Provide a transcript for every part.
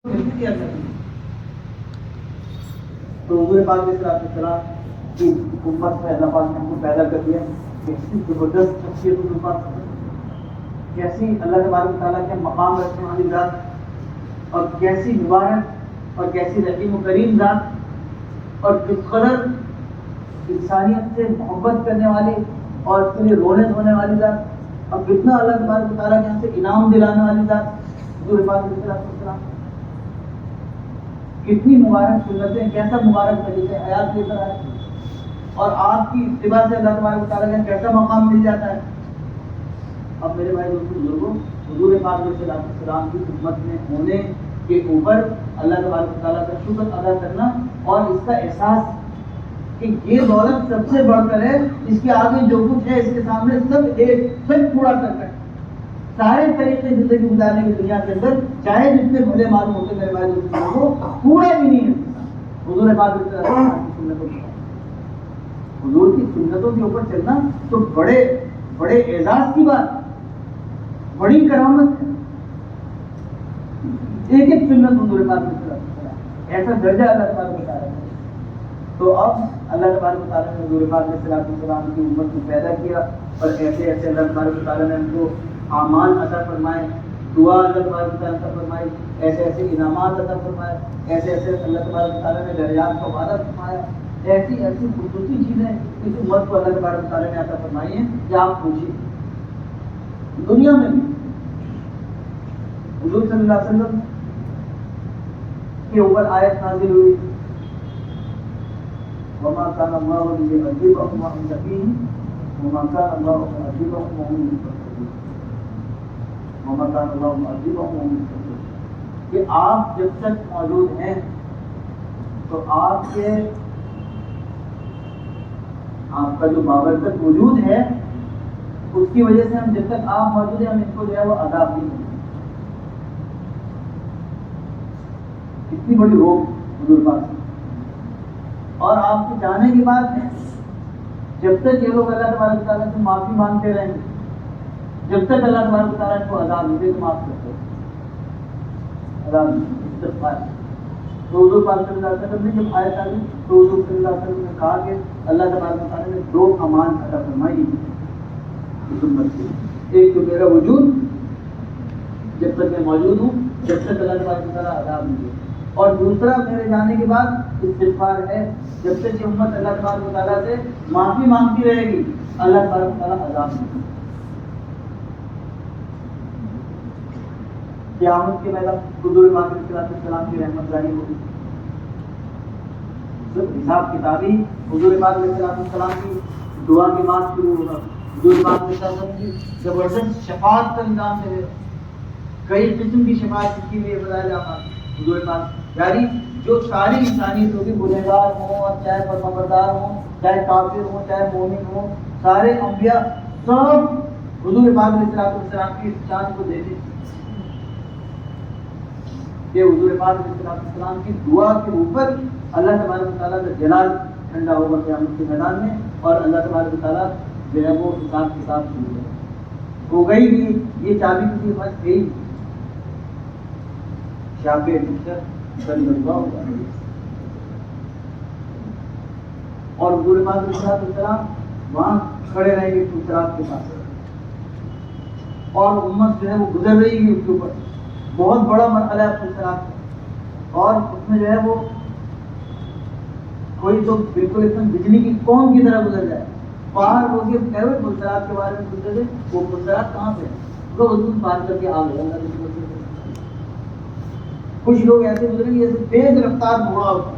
کیا کریں. تو حضور پاک علیہ السلام کی امت میں اللہ پاک نے ہم کو پیدا کر دیا. کیسی زبردست شخصیت حضور پاک، کیسی اللہ تبارک تعالیٰ کے مقام رکھنے والی ذات، اور کیسی مبارک اور کیسی رحیم و کریم ذات، اور کس قدر انسانیت سے محبت کرنے والی اور اس کے لیے رونے دھونے والی ذات، اور کتنا اللہ تبارک تعالیٰ کے یہاں سے انعام دلانے والی ذات حضور پاک علیہ السلام. کتنی مبارک سنتیں، کیسا مبارک طریقہ حیات لے کر آئے، اور آپ کی اتباع سے اللہ تبارک تعالیٰ کا کیسا مقام مل جاتا ہے. اب میرے بھائی دوستوں بزرگوں، حضور پاک علیہ السلام کی خدمت میں ہونے کے اوپر اللہ تبارک تعالیٰ کا شکر ادا کرنا، اور اس کا احساس کہ یہ دولت سب سے بڑھ کر ہے، اس کے آگے جو کچھ ہے اس کے سامنے سب پورا کر کر سارے طریقے زندگی گزارنے کی دنیا کے اندر چاہے جتنے بھلے معلوم ہوتے میرے بھائی دوستوں کو پورا بھی نہیں ہے. حضور پاک علیہ السلام کی سنتوں کی، حضور کی سنتوں کے اوپر چلنا تو بڑے بڑے اعزاز کی بات، بڑی کرامت ہے. ایک ایک سنت حضور پاک علیہ السلام، ایسا درجہ اللہ تبارک بتا رہا ہے. تو اب اللہ تبارک تعالیٰ نے حضور پاک علیہ السلام کی امت کو پیدا کیا، اور ایسے ایسے اللہ تبارک تعالیٰ نے ان کو اعمال عطا فرمائے، دعا اللہ تبارک تعالیٰ عطا فرمائی، ایسے ایسے انعامات عطا فرمائے، ایسے ایسے اللہ تبارک تعالیٰ نے درجات کا وعدہ فرمایا. ایسی ایسی خصوصی چیزیں اس امت کو اللہ تبارک تعالیٰ نے عطا فرمائی ہیں کہ آپ پوچھیے. دنیا میں بھی حضور صلی اللہ علیہ وسلم کے اوپر آیت نازل ہوئی، وما كان الله ليعذبهم وانت فيهم وما كان الله معذبهم وهم يستغفرون. وما كان الله معذبهم وهم يستغفرون، کہ آپ جب تک موجود ہیں تو آپ کا جو بابرکت وجود ہے اس کی وجہ سے ہم جب تک آپ موجود ہیں ہم ان کو جو ہے وہ عذاب نہیں دیں. اتنی بڑی روک حضور پاک سے. اور آپ کے جانے کے بعد جب تک یہ لوگ اللہ تبارک تعالیٰ سے معافی مانگتے رہیں گے، جب تک اللہ تبارک تعالیٰ کو عذاب نہیں دے تو معاف کرتے عذاب استغفار. تو حضور پاک صلی اللہ علیہ وسلم نے جب آیت آئی تو حضور صلی اللہ علیہ وسلم نے کہا کہ اللہ تبارک تعالیٰ نے دو امان عطا فرمائی اس امت سے. ایک تو میرا وجود، جب تک میں موجود ہوں جب تک اللہ تبارک تعالیٰ عذاب نہیں دے، اور دوسرا میرے جانے کے بعد استغفار ہے. جب تک یہ امت اللہ تبارک تعالیٰ سے معافی مانگتی رہے گی اللہ تبارک تعالیٰ عذاب نہیں دے. قیامت کے میدان حضور پاک علیہ السلام کی رحمت ظاہر ہوگی. حساب کتابی حضور پاک علیہ السلام کی دعا کے بعد شروع ہوگا. حضور پاک علیہ السلام کی زبردست شفاعت کا نظام ہے، کئی قسم کی شفاعت کی لیے بتایا جاتا ہے. حضور پاک یعنی جو ساری انسانیت ہوگی، گنہگار ہوں اور چاہے فرمانبردار ہوں، چاہے کافر ہوں، چاہے مومن ہوں، سارے انبیاء سب حضور پاک علیہ السلام کی شان کو دیکھیں کہ حضور پاک علیہ السلام کی دعا کے اوپر اللہ تبارک تعالیٰ کا جلال ٹھنڈا ہوگا قیامت کے میدان میں، اور اللہ تبارک تعالیٰ جو ہے وہ حساب کتاب شروع ہو گئی بھی. یہ چابی کسی کے پاس گئی شاپے صلی اللہ علیہ وسلم، اور حضور پاک علیہ السلام وہاں کھڑے رہیں گے صراط کے پاس، اور امت جو ہے وہ گزر رہی ہے اس کے اوپر. بہت بڑا مرحلہ ہے صراط کا، اور اس میں جو ہے وہ کوئی تو بالکل ایک دم بجلی کی کون کی طرح گزر جائے. پہاڑ ہو کے صراط کے بارے میں پوچھتے تھے وہ صراط کہاں پہ ہے، تو حضور پار کر کے آ گئے. کچھ لوگ ایسے گزریں گے جیسے تیز رفتار گھوڑا ہوتا ہے،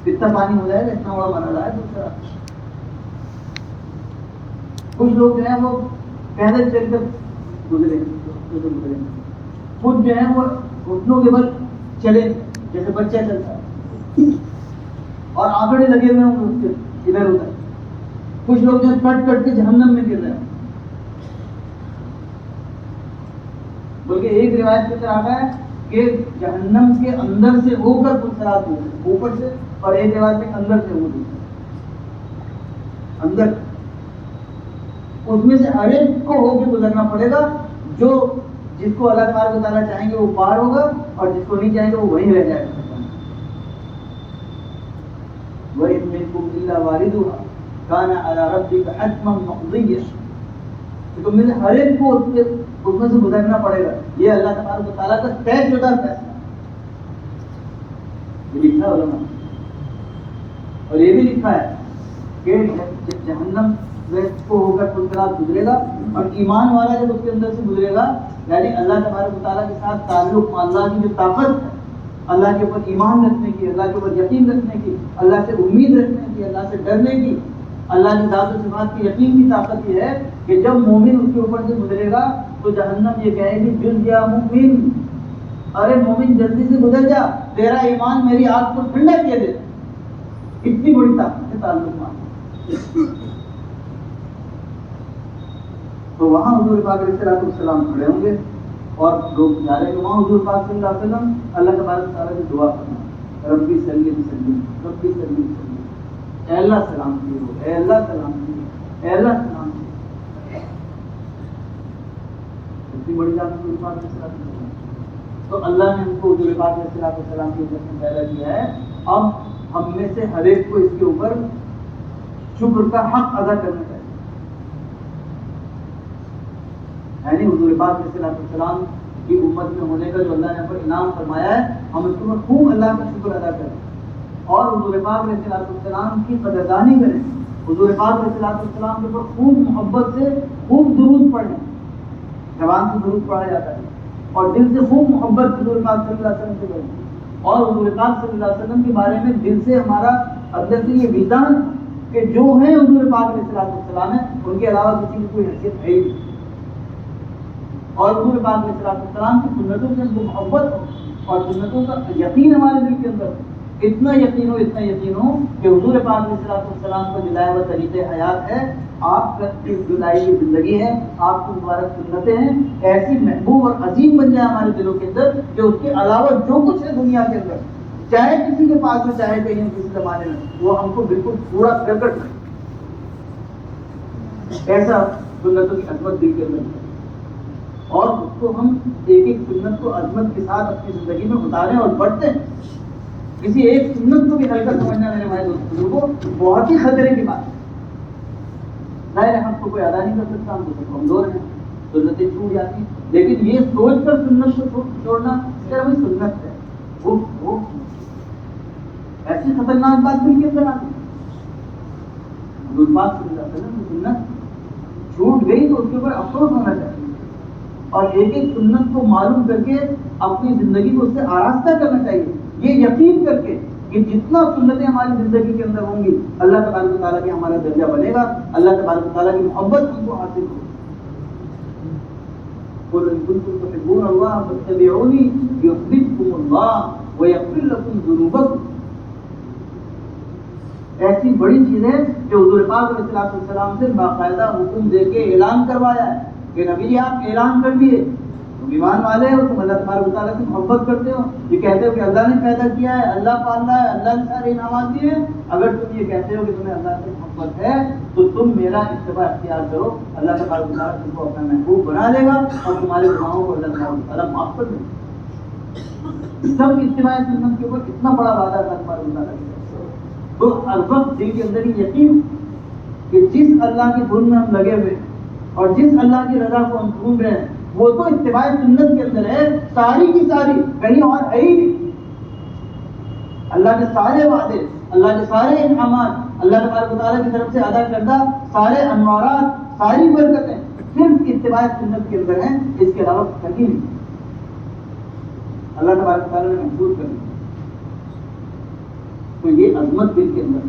اتنا پانی ہو جائے گا، اتنا بڑا مرحلہ ہے دوسرا. کچھ لوگ جو ہیں وہ پیدل چل کر گزریں، کچھ جو ہیں وہ گھٹنوں کے بل چلے جیسے بچہ چلتا ہے، اور آنکڑے لگے ہوئے ہوں اس کے ادھر ادھر. کچھ لوگ جو ہیں کٹ کٹ کے جہنم میں گر رہے ہیں. بلکہ ایک روایت کے اندر آتا ہے کہ جہنم کے اندر سے ہو کر کچھ صراط ہو اوپر سے، اور ایک روایت میں اندر سے ہو اندر اس میں سے ہر ایک کو ہو کے گزرنا پڑے گا جو جس کو اللہ تبارک و تعالیٰ چاہیں گے وہ پار ہوگا اور جس کو نہیں چاہیں گے وہ وہیں رہ جائے گا. وَإِن مِّنكُمْ إِلَّا وَارِدُهَا كَانَ عَلَىٰ رَبِّكَ حَتْمًا مَّقْضِيًّا. تو تم میں سے ہر ایک کو اس میں سے گزرنا پڑے گا. یہ اللہ تبارک و تعالیٰ کا طے شدہ فیصلہ. یہ لکھا ہے علماء. اور یہ بھی لکھا ہے کہ جب جہنم کو ہو کر پلکرات گزرے گا اور ایمان والا جب اس کے اندر سے گزرے گا، یعنی اللہ تبارک و تعالیٰ کے ساتھ تعلق، اللہ کی جو طاقت ہے، اللہ کے اوپر ایمان رکھنے کی، اللہ کے اوپر یقین رکھنے کی، اللہ سے امید رکھنے کی، اللہ سے ڈرنے کی، اللہ کی ذات و صفات کی یقین کی طاقت یہ ہے کہ جب مومن اس کے اوپر سے گزرے گا تو جہنم یہ کہے گی جل یا مومن، ارے مومن جلدی سے گزر جا، تیرا ایمان میری آگ کو ٹھنڈا کیے دے. اتنی بڑی طاقت ہے تعلق مان. تو وہاں حضور پاک علیہ السلام کھڑے ہوں گے اور لوگ جا رہے ہیں. وہاں حضور پاک صلی اللہ علیہ وسلم اللہ تبارک و تعالیٰ کی دعا کرنا، ربی سلم سلم، ربی سلم سلم، اے اللہ سلام کیو، اے اللہ سلام کیو، اے اللہ سلام کیو. اتنی بڑی ذات حضور پاک علیہ السلام. تو اللہ نے ان کو حضور پاک علیہ السلام کی وجہ سے پیدا کیا ہے. اب ہم میں سے ہر ایک کو اس کے اوپر شکر کا حق ادا کرنا چاہیے. یعنی حضور پاک علیہ السلام کی امت میں ہونے کا جو اللہ نے پر انعام فرمایا ہے، ہم اس کے اوپر خوب اللہ کا شکر ادا کریں اور حضور پاک علیہ السلام کی قدردانی کریں. حضور پاک علیہ السلام کے اوپر خوب محبت سے خوب درود پڑھیں. زبان سے درود پڑھا جاتا ہے اور دل سے خوب محبت حضور پاک صلی اللہ علیہ وسلم سے کریں اور حضور پاک صلی اللہ علیہ وسلم کے بارے میں دل سے ہمارا اندر سے یہ ویزان کہ جو ہیں حضور پاک علیہ السلام ہیں ان کے علاوہ کسی کی کوئی حیثیت ہے ہی نہیں. اور حضور پاک علیہ السلام کی سنتوں سے ہم کو محبت ہو اور سنتوں کا یقین ہمارے دل کے اندر ہو. اتنا یقین ہو کہ حضور پاک علیہ السلام کا جو لائے و طریقۂ حیات ہے، آپ کی جدائی کی زندگی ہے، آپ کی مبارک سنتیں ہیں، ایسی محبوب اور عظیم بن جائے ہمارے دلوں کے اندر کہ اس کے علاوہ جو کچھ ہے دنیا کے اندر، چاہے کسی کے پاس میں، چاہے کہیں کسی زمانے میں، وہ ہم کو بالکل پورا کرکٹ ہے. ایسا سنتوں کی عظمت دل کے اندر ہے اور اس کو ہم ایک ایک سنت کو عظمت کے ساتھ اپنی زندگی میں اتاریں اور بڑھتے ہیں. کسی ایک سنت کو بھی ہلکا سمجھنا میرے بھائی دوستوں کو بہت ہی خطرے کی بات ہے. ظاہر ہے ہم کو کوئی ادا نہیں کر سکتا، ہم تو کمزور ہیں، سنتیں چھوٹ جاتی ہیں، لیکن یہ سوچ کر سنت کو چھوڑنا کہ ہمیں سنت ہے، وہ ایسی خطرناک بات بھی کس طرح کی. حضور پاک صلی اللہ علیہ وسلم کی سنت چھوٹ گئی تو اس کے اوپر افسوس ہونا چاہیے اور ایک ایک سنت کو معلوم کر کے اپنی زندگی کو اس سے آراستہ کرنا چاہیے، یہ یقین کر کے کہ جتنا سنتیں ہماری زندگی کے اندر ہوں گی اللہ تبارک و تعالیٰ کے ہمارا درجہ بنے گا، اللہ تبارک و تعالیٰ کی محبت ہم کو حاصل ہوگی. قُلْ إِن كُنتُمْ تُحِبُّونَ اللَّهَ فَاتَّبِعُونِي يُحْبِبْكُمُ اللَّهُ وَيَغْفِرْ لَكُمْ ذُنُوبَكُمْ. ایسی بڑی چیز ہے کہ حضور پاک علیہ السلام سے باقاعدہ حکم دے کے اعلان کروایا ہے کہ نبی جی آپ اعلان کر دیے، تم ایمان والے ہو، تم اللہ تبارک و تعالیٰ سے محبت کرتے ہو، یہ کہتے ہو کہ اللہ نے پیدا کیا ہے، اللہ پال رہا ہے، اللہ نے سارے انعامات دیے ہیں. اگر تم یہ کہتے ہو کہ تمہیں اللہ سے محبت ہے تو تم میرا اتباع اختیار کرو، اللہ تبارک و تعالیٰ تم کو اپنا محبوب بنا لے گا اور تمہارے گناہوں کو اللہ تبارک و تعالیٰ معاف کر دے گا. سب اتباع سنت کے اوپر اتنا بڑا وعدہ اللہ تبارک و تعالیٰ کیا. تو ہر وقت دل کے اندر ہی یقین کہ جس اللہ کی دھن میں ہم لگے ہوئے اور جس اللہ کی رضا کو ہم ڈھونڈ رہے ہیں وہ تو اتباع سنت کے اندر ہے، ساری کی ساری، کہیں اور ہے ہی نہیں. اللہ کے سارے وعدے، اللہ کے سارے انعامات، اللہ تبارک و تعالیٰ کی طرف سے ادا کردہ سارے انوارات، ساری برکتیں صرف اتباع سنت کے اندر ہیں، اس کے علاوہ کہیں نہیں. اللہ تبارک و تعالیٰ نے محفوظ کر دیا. تو یہ عظمت دل کے اندر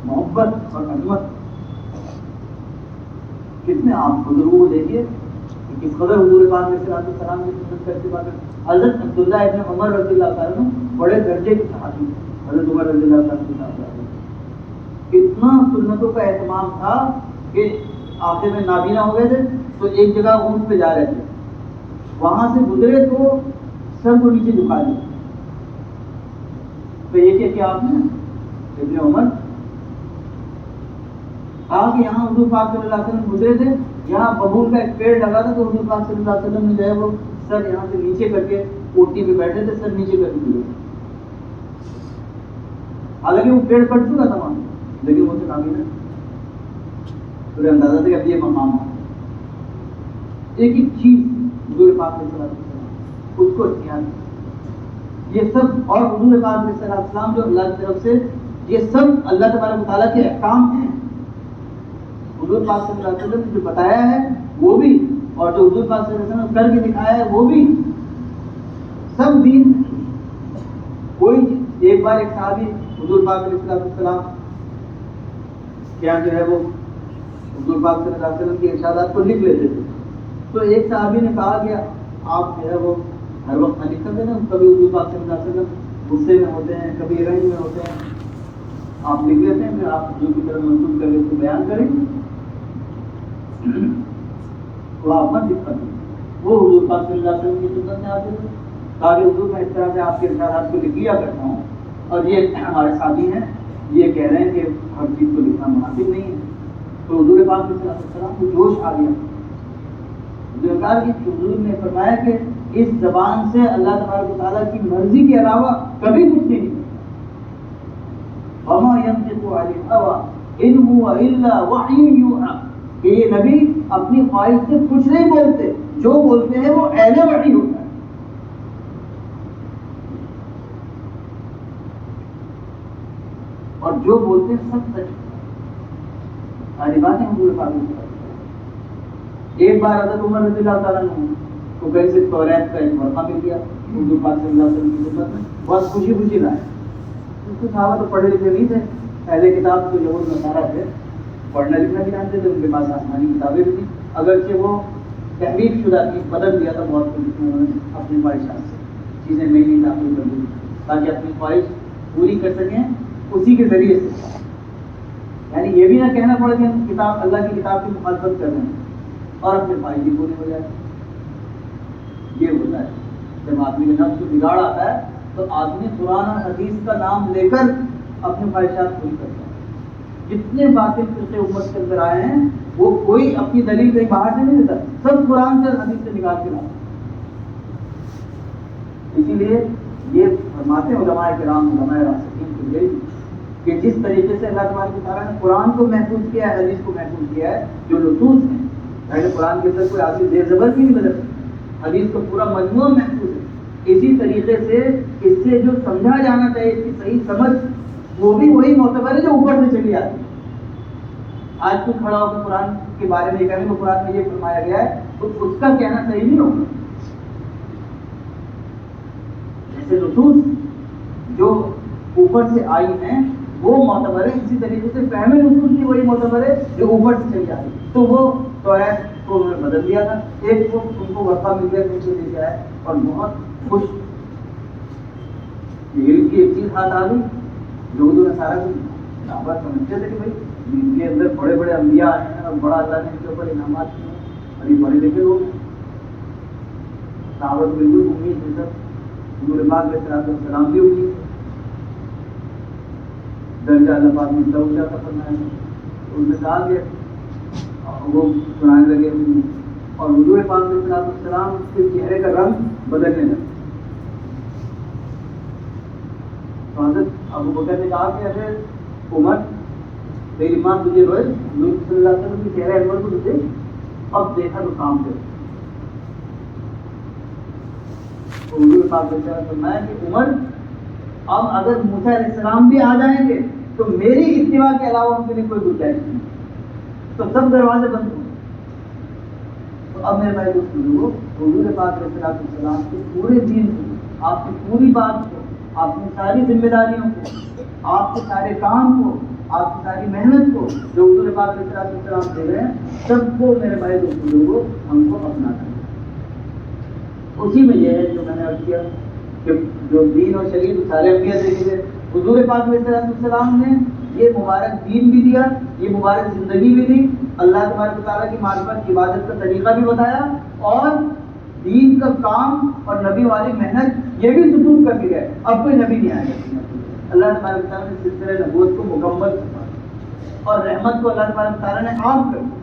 محبت اور عظمت. کتنے آپ بزرگوں کو دیکھیے کہ کس قدر حضور پاک علیہ السلام کی سنت کرتے بات. حضرت عبداللہ ابن عمر رضی اللہ تعالیٰ عنہ بڑے درجے کے صحابی، حضرت عمر رضی اللہ تعالیٰ عنہ اتنا سنتوں کا اہتمام تھا کہ آخر میں نابینا ہو گئے تھے تو ایک جگہ اونٹ پہ جا رہے تھے، وہاں سے گزرے تو سر کو نیچے جھکا دیا. تو یہ کیا آپ نے ابن عمر کہا کہ یہاں حضور پاک صلی اللہ علیہ وسلم گزرے تھے، یہاں ببول کا ایک پیڑ لگا تھا تو حضور پاک صلی اللہ علیہ وسلم نے جو ہے وہ سر یہاں سے نیچے کر کے اوٹی پہ بیٹھے تھے، سر نیچے کر کے، حالانکہ وہ پیڑ کٹ چکا تھا وہاں، لیکن وہ تو آگے تو اندازہ تھا کہ اب یہ مقام ہے۔ ایک ایک چیز حضور پاک علیہ السلام اس کو اختیار، یہ سب، اور حضور پاک علیہ السلام جو اللہ کی طرف سے، یہ سب اللہ تبارک و تعالیٰ کے احکام ہیں۔ حضور پاک صلی اللہ علیہ وسلم نے جو بتایا ہے وہ بھی، اور جو حضور پاک صلی اللہ علیہ وسلم نے کر کے دکھایا ہے وہ بھی، سب دین۔ کوئی ایک بار ایک صحابی حضور پاک علیہ السلام کیا جو ہے وہ حضور پاک صلی اللہ علیہ وسلم کے ارشادات کو لکھ لیتے تھے، تو ایک صحابی نے کہا کہ آپ جو ہے وہ ہر وقت نہ لکھ سکتے نا، کبھی حضور پاک صلی اللہ علیہ وسلم غصے میں ہوتے ہیں، کبھی رنج میں ہوتے ہیں، آپ لکھ لیتے ہیں، پھر آپ حضور کی طرف منسوخ کر کے اس کو بیان کریں، تو آپ مت لکھ سکتے۔ وہ حضور پاک صلی اللہ علیہ وسلم کی سنت میں آتے تھے، کہا کہ حضور میں اس طرح سے آپ کے ارشادات کو لکھ لیا کرتا ہوں، اور یہ ہمارے ساتھی ہیں یہ کہہ رہے ہیں کہ ہر چیز کو لکھنا مناسب نہیں ہے۔ تو حضور پاک صلی اللہ علیہ وسلم کو جوش آ گیا، حضور نے فرمایا کہ اس زبان سے اللہ تبارک و تعالیٰ کی مرضی کے علاوہ کبھی کچھ نہیں، وما ينطق عن الهوى ان هو الا وحی یوحی، کہ یہ نبی اپنی خواہش سے کچھ نہیں بولتے، جو بولتے ہیں وہ اہل وحی ہوتا ہے۔ اور جو بولتے ہیں سب سچ، ساری باتیں حضور پاک نے بتائی۔ ایک بار حضرت عمر رضی اللہ تعالیٰ عنہ کو کہیں سے توریت کا ایک ورقہ مل گیا حضور پاک صلی اللہ علیہ وسلم کی خدمت میں، بہت خوشی خوشی لائے۔ اس کو صحابہ تو پڑھے لکھے نہیں تھے، اہل کتاب تو یہود نصارہ تھے، پڑھنا لکھنا بھی جانتے تھے، ان کے پاس آسمانی کتابیں بھی تھیں، اگرچہ وہ تحریف شدہ تھی، بدل دیا تھا بہت کچھ انہوں نے اپنی خواہشات سے، چیزیں نئی نئی داخل کر دی تاکہ اپنی خواہش پوری کر سکیں اسی کے ذریعے سے، یعنی یہ بھی نہ کہنا پڑے کہ ہم کتاب اللہ کی کتاب کی مخالفت کر رہے ہیں اور اپنے خواہش بھی پوری ہو جائے۔ یہ ہوتا ہے جب آدمی کے نفس کو بگاڑ آتا ہے تو آدمی قرآن اور حدیث کا نام لے کر اپنی خواہشات پوری کرتا ہے۔ جتنے باطل فرقے امت کے اندر آئے ہیں وہ کوئی اپنی دلیل کہیں باہر سے نہیں دیتا، سب قرآن سے اور حدیث سے نکال کے لاتا۔ اسی لیے یہ فرماتے ہیں علماء کرام، علماء راسخین کے لیے کہ جس طریقے سے اللہ تبارک و تعالیٰ نے قرآن کو محفوظ کیا ہے، حدیث کو محفوظ کیا ہے، جو نصوص ہیں، پہلے قرآن کے اندر کوئی آدمی زیر زبر بھی نہیں بدل سکتا، حدیث کا پورا مجموعہ محفوظ ہے، اسی طریقے سے اس سے جو سمجھا جانا چاہیے، اس کی صحیح سمجھ، وہ بھی وہی معتبر ہے جو اوپر سے چلی آتی ہے۔ آج تو کھڑا ہو کے قرآن کے بارے میں یہ کہنے کو قرآن میں یہ فرمایا گیا ہے تو اس کا کہنا صحیح نہیں ہوگا۔ جیسے نصوص جو اوپر سے آئی ہیں وہ معتبر ہے، اسی طریقے سے فہم نصوص بھی وہی معتبر ہے جو اوپر سے چلی آتی ہے۔ تو وہ توریت کو انہوں نے بدل دیا تھا، ایک وہ ان کو ورقہ مل گیا کہ لے کے آئے اور بہت خوش، علم کی ایک چیز ہاتھ آ گئی جو حضور نے سارا کچھ بات سمجھتے تھے کہ بھائی ان کے اندر بڑے بڑے انبیاء ہیں اور بڑا اللہ نے ان کے اوپر انعامات کیے ہیں اور یہ پڑھے لکھے لوگ ہیں، صحابہ بالکل امید ہے سب، حضور پاک علیہ السلام بھی امید، درجہ اللہ پاک نے اتنا اونچا فرمایا ہے، ان نے کہا کہ وہ سنانے لگے اور حضور پاک علیہ السلام کے چہرے کا رنگ بدلنے لگا۔ تو حضرت ابو بکر نے کہا کہ اگر عمر تیری ماں تجھے روئے، حضور صلی اللہ علیہ وسلم کے چہرے انور کو تجھے اب دیکھا تو کام کرے۔ حضور پاک علیہ السلام نے فرمایا کہ عمر اب اگر موسیٰ علیہ السلام بھی آ جائیں گے تو میری اتباع کے علاوہ ان کے لیے کوئی گنجائش نہیں، تو سب دروازے بند ہوں۔ تو اب میرے بھائی دوست بزرگوں، حضور پاک علیہ السلام کے پورے دین کو، آپ کی پوری بات کو، آپ کی ساری ذمہ داریوں کو، آپ کے سارے کام کو، آپ کی ساری محنت کو جو حضور پاک علیہ السلام دے رہے ہیں، سب کو میرے بھائی دوست بزرگوں ہم کو اپنانا ہے۔ اسی میں یہ ہے جو میں نے عرض کیا کہ جو دین اور شریعت سارے انبیاء سے دیے، حضور پاک علیہ السلام نے یہ مبارک دین بھی دیا، یہ مبارک زندگی بھی دی، اللہ تبارک و تعالیٰ کی معرفت عبادت کا طریقہ بھی بتایا، اور دین کا کام اور نبی والی محنت یہ بھی ثبوت کر دی گئے۔ اب کوئی نبی نہیں آئے گا، اللہ تبارک و تعالیٰ نے سلسلہ نبوت کو مکمل کیا اور رحمت کو اللہ تبارک و تعالیٰ نے عام کر دیا۔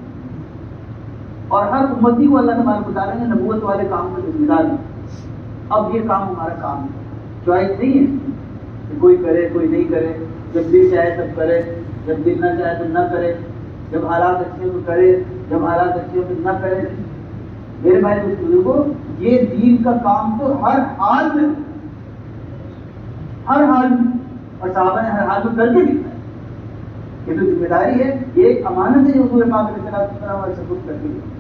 اور ہر امتی کو اللہ تبارک و تعالیٰ نے نبوت والے کام کا ذمہ دار ہے. اب یہ کام ہمارا کام ہے, چوائس نہیں ہے کہ کوئی کرے کوئی نہیں کرے, جب دل چاہے تب کرے, جب دل نہ چاہے تو نہ کرے, جب حالات اچھے ہو تو کرے, جب حالات اچھے ہو تو نہ کرے. میرے بھائی دوست بزرگوں, یہ دین کا کام تو ہر حال میں, ہر حال میں, اور صحابہ نے ہر حال میں کر کے دکھایا. یہ تو ذمہ داری ہے, یہ ایک امانت ہے جو حضور پاک علیہ السلام ہمارے سپرد کر کے دیا.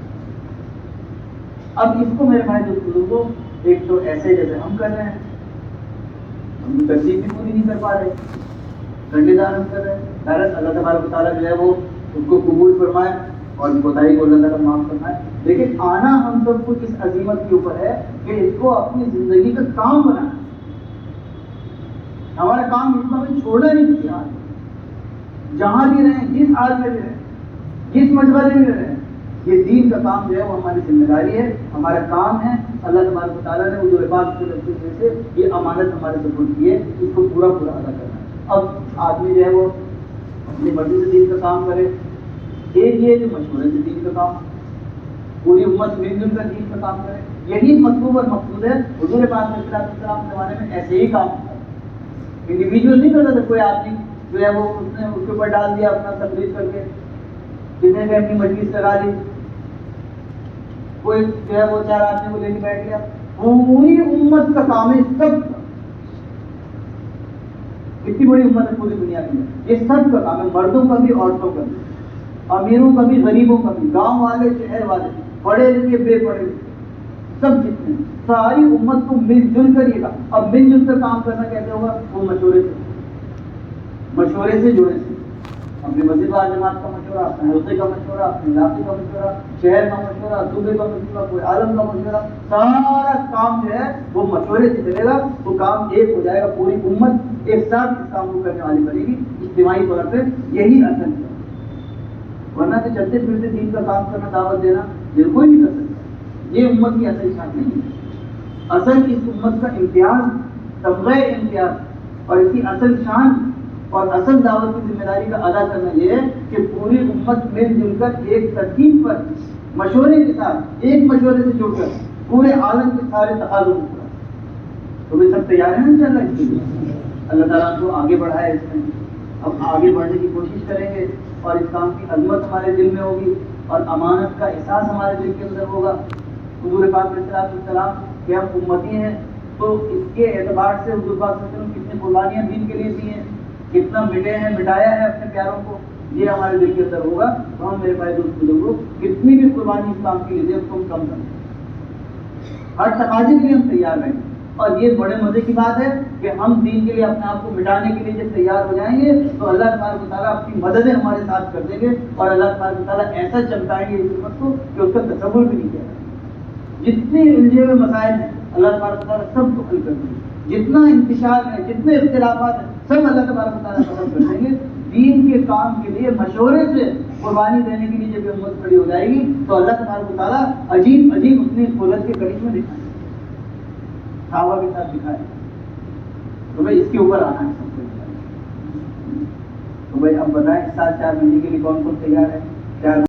اب اس کو میرے بھائی دوست بزرگوں, ایک تو ایسے جیسے ہم کر رہے ہیں, ہم ترتیب بھی پوری نہیں کر پا رہے, گھنٹے دار ہم کر رہے ہیں. حیرت اللہ تبارک و تعالیٰ جو ہے وہ اس کو قبول فرمائے اور کوتاہی کو اللہ تعالیٰ معاف فرمائے. لیکن آنا ہم سب کو اس عظیمت کے اوپر ہے کہ اس کو اپنی زندگی کا کام بنانا. ہمارا کام اس کو ہمیں چھوڑنا نہیں کسی حال میں, جہاں بھی رہیں, جس حال میں بھی رہیں, جس مشغلے میں رہیں, یہ دین کا کام جو ہے وہ ہماری ذمہ داری ہے, ہمارا کام ہے. اللہ تبارک و تعالیٰ نے حضور پاک صلی اللہ علیہ وسلم سے یہ امانت ہمارے سپرد کی ہے, اس کو پورا پورا ادا کرنا ہے. اب آدمی جو ہے وہ اپنی مرضی سے دین کا کام کرے. ایک یہ کہ مشورے سے دین کا کام, پوری امت مل جل کر دین کا کام کرے. یہی مطلوب اور مقصود ہے. حضور پاک علیہ السلام کے زمانے میں ایسے ہی کام ہوتا ہے, انڈیویجول نہیں کرتا تھا. کوئی آدمی جو ہے وہ اس نے اس کے اوپر ڈال دیا اپنا تقریر کر کے, جتنے نے اپنی مجلس لگا لی, کوئی جو ہے وہ 4 آدمی کو لے کے بیٹھ گیا. پوری امت کا کام ہے, سب کا. کتنی بڑی امت ہے پوری دنیا کی, یہ سب کا کام ہے, مردوں کا بھی عورتوں کا بھی, امیروں کا بھی غریبوں کا بھی, گاؤں والے شہر والے, پڑھے لکھے بے پڑھے لکھے, سب جتنے, ساری امت کو مل جل کر یہ کام. اب مل جل کر کام کرنا کیسے ہوگا؟ وہ مشورے سے جڑے سے, اپنے مسجد وال جماعت کا مشورہ, اپنے حلقے کا مشورہ, اپنے علاقے کا مشورہ, شہر کا مشورہ, صوبے کا مشورہ, کوئی عالم کا مشورہ, سارا کام جو ہے وہ مشورے سے چلے گا. تو کام ایک ہو جائے گا, پوری امت ایک ساتھ اس کام کو کرنے والی بنے گی اجتماعی طور پہ. یہی اصل ہے. ورنہ کہ چلتے پھرتے دین کا کام کرنا, دعوت دینا, یہ کوئی نہیں کر سکتا. یہ امت کی اصل شان نہیں ہے. اصل اس امت کا امتیاز, تمغہ امتیاز, اور اس کی اصل شان اور اصل دعوت کی ذمہ داری کا ادا کرنا یہ ہے کہ پوری امت مل جل کر ایک ترتیب پر مشورے کے ساتھ, ایک مشورے سے جڑ کر پورے عالم کے سارے تقاضوں کو پورا. تو وہ سب تیار ہیں انشاءاللہ اس کے لیے. اللہ تعالیٰ کو آگے بڑھائے اس میں. اب آگے بڑھنے کی کوشش کریں گے اور اس کام کی عظمت ہمارے دل میں ہوگی اور امانت کا احساس ہمارے دل کے اندر ہوگا. حضور پاک علیہ السلام کہ ہم امتی ہیں, تو اس کے اعتبار سے حضور پاک صلی اللہ علیہ وسلم کتنی قربانیاں دین کے لیے دی ہیں, کتنا مٹے ہیں, مٹایا ہے اپنے پیاروں کو, یہ ہمارے دل کے اندر ہوگا. تو ہم میرے بھائی دوست بزرگوں کتنی بھی قربانی اس کام کی لیے ہم کم کریں, ہر تقاضے کے لیے ہم تیار رہیں. اور یہ بڑے مزے کی بات ہے کہ ہم دین کے لیے اپنے آپ کو مٹانے کے لیے جب تیار ہو جائیں گے تو اللہ تبارک و تعالیٰ اپنی مددیں ہمارے ساتھ کر دیں گے, اور اللہ تبارک و تعالیٰ ایسا چمکائیں گے اس امت کو کہ اس کا تصور بھی نہیں کیا جائے. جتنے الجھے ہوئے مسائل ہیں اللہ تبارک و تعالیٰ سب کو حل کر دیں گے. جتنا انتشار ہے, جتنے اختلافات ہیں, سب اللہ تبارک و تعالیٰ ختم کر دیں گے. دین کے کام کے لیے مشورے سے قربانی دینے کے لیے جب امت کھڑی ہو جائے گی تو اللہ تبارک و تعالیٰ عجیب عجیب اپنی قدرت کے کرشمے دکھائیں, صحابہ کے ساتھ دکھائے. تو بھائی اس کے اوپر آنا ہے سب کو. تو بھائی اب بتائیں, اس سال 4 مہینے کے لیے کون کون تیار ہے؟ 4